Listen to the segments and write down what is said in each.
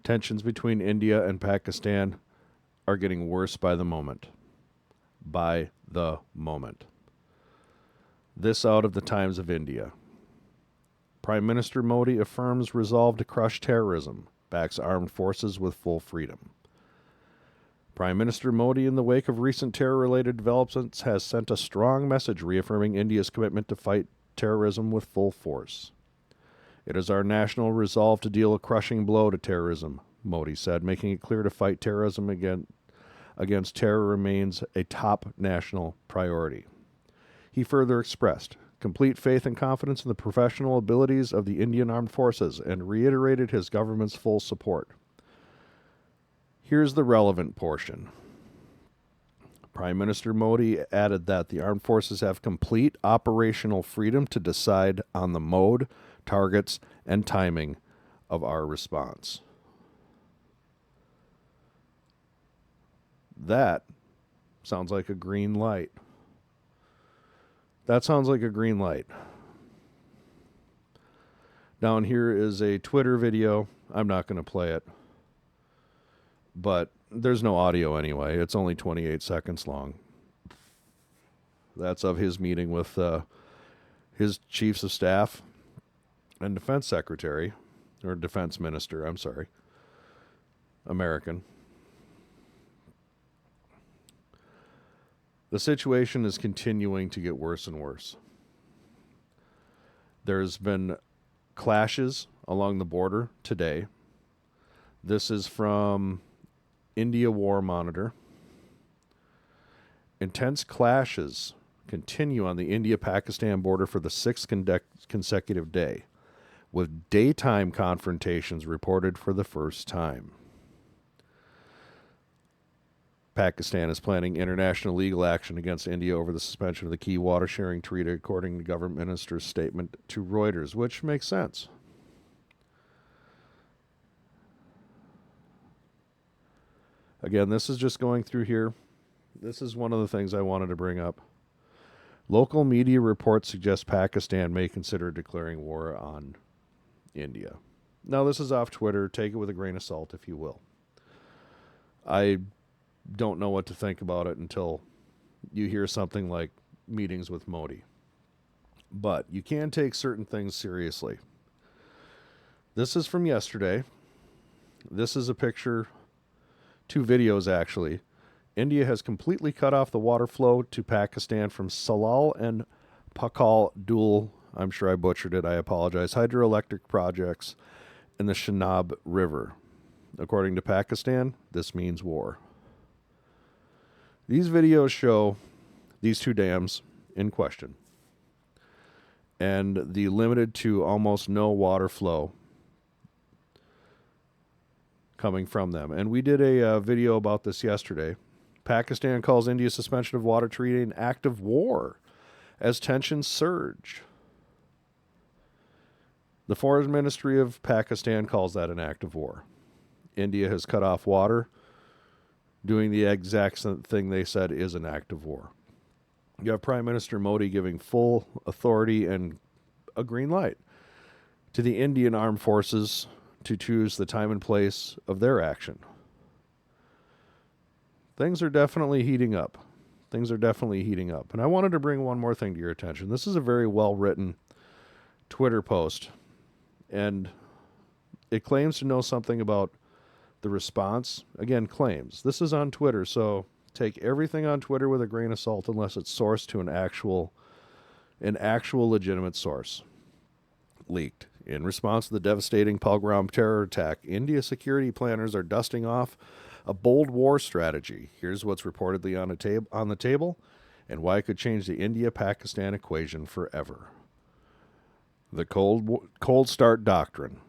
Tensions between India and Pakistan are getting worse by the moment. By the moment. This out of the Times of India. Prime Minister Modi affirms resolve to crush terrorism, backs armed forces with full freedom. Prime Minister Modi, in the wake of recent terror-related developments, has sent a strong message reaffirming India's commitment to fight terrorism with full force. It is our national resolve to deal a crushing blow to terrorism, Modi said, making it clear to fight terrorism against terror remains a top national priority. He further expressed complete faith and confidence in the professional abilities of the Indian Armed Forces and reiterated his government's full support. Here's the relevant portion. Prime Minister Modi added that the armed forces have complete operational freedom to decide on the mode, targets, and timing of our response. That sounds like a green light. That sounds like a green light. Down here is a Twitter video. I'm not going to play it. But there's no audio anyway. It's only 28 seconds long. That's of his meeting with his chiefs of staff and defense secretary, or defense minister, I'm sorry, American. The situation is continuing to get worse and worse. There's been clashes along the border today. This is from IndiaWarMonitor. Intense clashes continue on the India-Pakistan border for the sixth consecutive day, with daytime confrontations reported for the first time. Pakistan is planning international legal action against India over the suspension of the key water-sharing treaty, according to government minister's statement to Reuters, which makes sense. Again, this is just going through here. This is one of the things I wanted to bring up. Local media reports suggest Pakistan may consider declaring war on India. Now, this is off Twitter. Take it with a grain of salt, if you will. I don't know what to think about it until you hear something like meetings with Modi. But you can take certain things seriously. This is from yesterday. This is a picture, two videos actually. India has completely cut off the water flow to Pakistan from Salal and Pakal dual, I'm sure I butchered it, I apologize, hydroelectric projects in the Chenab River. According to Pakistan, this means war. These videos show these two dams in question and the limited to almost no water flow coming from them. And we did a video about this yesterday. Pakistan calls India's suspension of water treaty an act of war as tensions surge. The Foreign Ministry of Pakistan calls that an act of war. India has cut off water, doing the exact thing they said is an act of war. You have Prime Minister Modi giving full authority and a green light to the Indian armed forces to choose the time and place of their action. Things are definitely heating up. Things are definitely heating up. And I wanted to bring one more thing to your attention. This is a very well-written Twitter post, and it claims to know something about the response. Again, claims. This is on Twitter, so take everything on Twitter with a grain of salt unless it's sourced to an actual legitimate source. Leaked. In response to the devastating Pahalgam terror attack, India security planners are dusting off a bold war strategy. Here's what's reportedly on the table and why it could change the India-Pakistan equation forever. The cold start doctrine.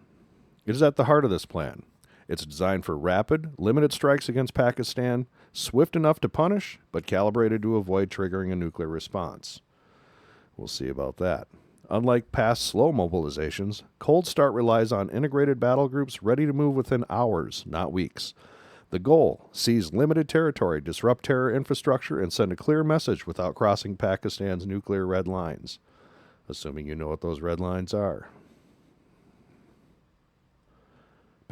It is at the heart of this plan. It's designed for rapid, limited strikes against Pakistan, swift enough to punish, but calibrated to avoid triggering a nuclear response. We'll see about that. Unlike past slow mobilizations, Cold Start relies on integrated battle groups ready to move within hours, not weeks. The goal, seize limited territory, disrupt terror infrastructure, and send a clear message without crossing Pakistan's nuclear red lines, assuming you know what those red lines are.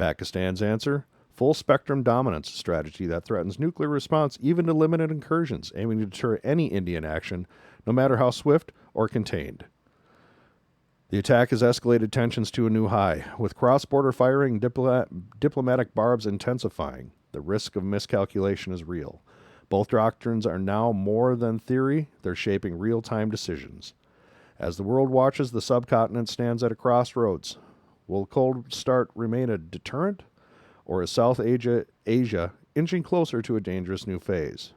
Pakistan's answer: full spectrum dominance strategy that threatens nuclear response even to limited incursions, aiming to deter any Indian action, no matter how swift or contained. The attack has escalated tensions to a new high, with cross-border firing and diplomatic barbs intensifying. The risk of miscalculation is real. Both doctrines are now more than theory, they're shaping real-time decisions. As the world watches, the subcontinent stands at a crossroads. Will Cold Start remain a deterrent, or is South Asia inching closer to a dangerous new phase?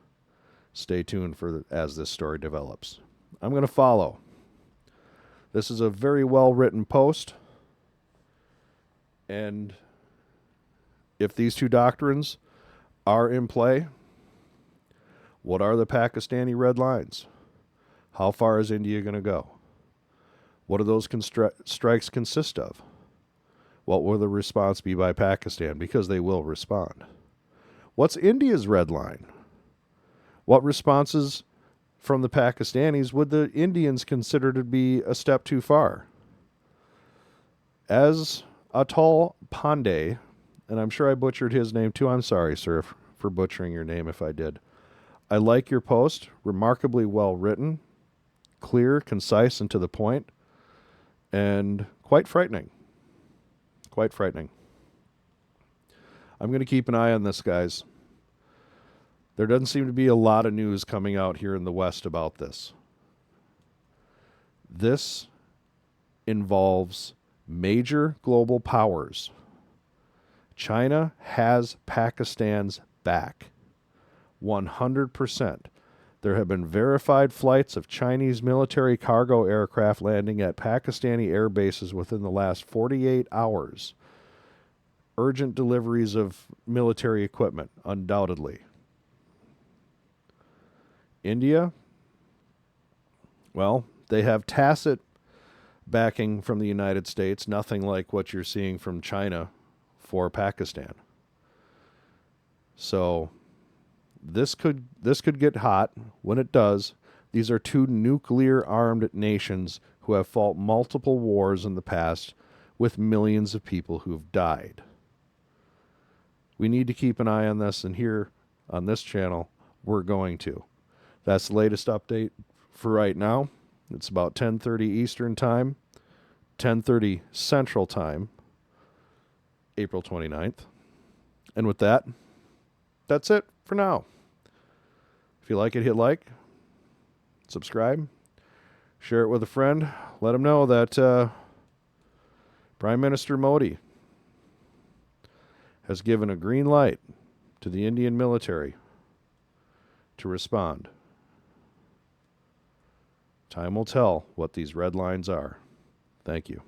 Stay tuned as this story develops. I'm going to follow. This is a very well-written post, and if these two doctrines are in play, what are the Pakistani red lines? How far is India going to go? What do those strikes consist of? What will the response be by Pakistan? Because they will respond. What's India's red line? What responses from the Pakistanis would the Indians consider to be a step too far? As Atul Pandey, and I'm sure I butchered his name too. I'm sorry, sir, for butchering your name if I did. I like your post. Remarkably well written, clear, concise, and to the point, and quite frightening. Quite frightening. I'm going to keep an eye on this, guys. There doesn't seem to be a lot of news coming out here in the West about this. This involves major global powers. China has Pakistan's back. 100%. There have been verified flights of Chinese military cargo aircraft landing at Pakistani air bases within the last 48 hours. Urgent deliveries of military equipment, undoubtedly. India, well, they have tacit backing from the United States, nothing like what you're seeing from China for Pakistan. So this could get hot. When it does, these are two nuclear-armed nations who have fought multiple wars in the past with millions of people who've died. We need to keep an eye on this, and here on this channel, we're going to. That's the latest update for right now. It's about 10:30 Eastern Time, 10:30 Central Time, April 29th. And with that, that's it for now. If you like it, hit like, subscribe, share it with a friend. Let them know that Prime Minister Modi has given a green light to the Indian military to respond. Time will tell what these red lines are. Thank you.